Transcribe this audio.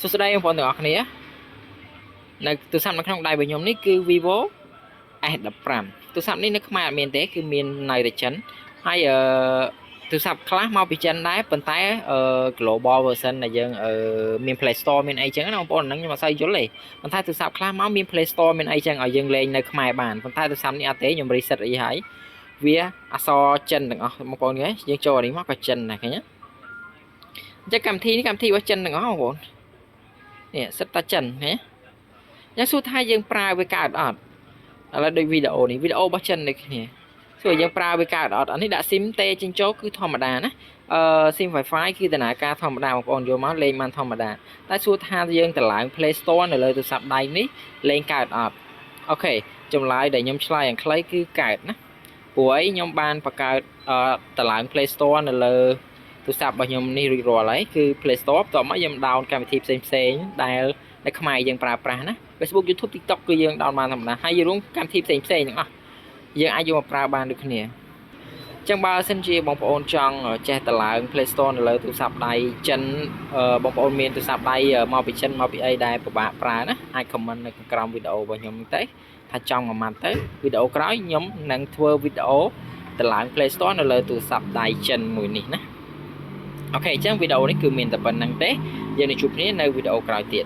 សួស្តីបងប្អូនទាំងអស់គ្នានៅទូរស័ព្ទនៅក្នុងដៃរបស់ខ្ញុំនេះគឺ Vivo S15 ទូរស័ព្ទនេះនៅខ្មែរអត់មានទេគឺមាននៅតែចិនហើយទូរស័ព្ទខ្លះមកពីចិនដែរប៉ុន្តែglobal version ដែលយើងមាន Play Store មានអីចឹងណាបងប្អូនហ្នឹងខ្ញុំអត់សូវយល់ទេប៉ុន្តែទូរស័ព្ទខ្លះមកមាន Play Store មានអីចឹងឲ្យយើងលេងនៅខ្មែរបានប៉ុន្តែទូរស័ព្ទនេះអត់ទេខ្ញុំ reset អីហើយវាអក្សរចិនទាំងអស់បងប្អូនយើងចូលនេះមកក៏ចិនដែរឃើញទេអញ្ចឹងកម្មវិធីនេះកម្មវិធីរបស់ចិនទាំងអស់បងប្អូននេះសិតតាចិនណាយ៉ាងសួរថាយើងប្រើវាកើតអត់ឥឡូវដូចវីដេអូនេះវីដេអូរបស់ចិនដូចគ្នាសួរយើងប្រើវាកើតអត់អានេះដាក់ SIM ទេចេញចូលគឺធម្មតាណាSIM Wi-Fi គឺដំណើរការធម្មតាបងប្អូនយកមកលេងបានធម្មតាតែសួរថាយើងទៅឡើង Play Store នៅលើទូរស័ព្ទដៃនេះលេងកើតអត់អូខេចម្លើយដែលខ្ញុំឆ្លើយយ៉ាងខ្លីគឺកើតណាព្រោះអីខ្ញុំបានបង្កើតទៅឡើង Play Store នៅលើទូរស័ព្ទរបស់ខ្ញុំនេះរួចរាល់ហើយគឺ Play Store បន្ទាប់មកខ្ញុំ down កម្មវិធីផ្សេងៗដែលនៅខ្មែរយើងប្រើប្រាស់ណា Facebook YouTube TikTok គឺយើង down បានធម្មតាហើយរួមកម្មវិធីផ្សេងៗទាំងអស់យើងអាចយកមកប្រើបានដូចគ្នាអញ្ចឹងបើសិនជាបងប្អូនចង់ចេះតឡើង Play Store នៅលើទូរស័ព្ទដៃចិនបងប្អូនមានទូរស័ព្ទដៃមកពីចិនមកពីអីដែលពិបាកប្រើណាអាច comment នៅក្រោមវីដេអូរបស់ខ្ញុំទៅថាចង់មួយម៉ាត់ទៅវីដេអូក្រោយខ្ញុំនឹងធ្វើវីដេអូតឡើង Play Store នៅលើទូរស័ព្ទដៃចិនមួយនេះណាអូខេអញ្ចឹងវីដេអូនេះគឺមានតែប៉ុណ្្នឹងទេយើងនឹងជួបគ្នានៅវីដេអូក្រោយទៀត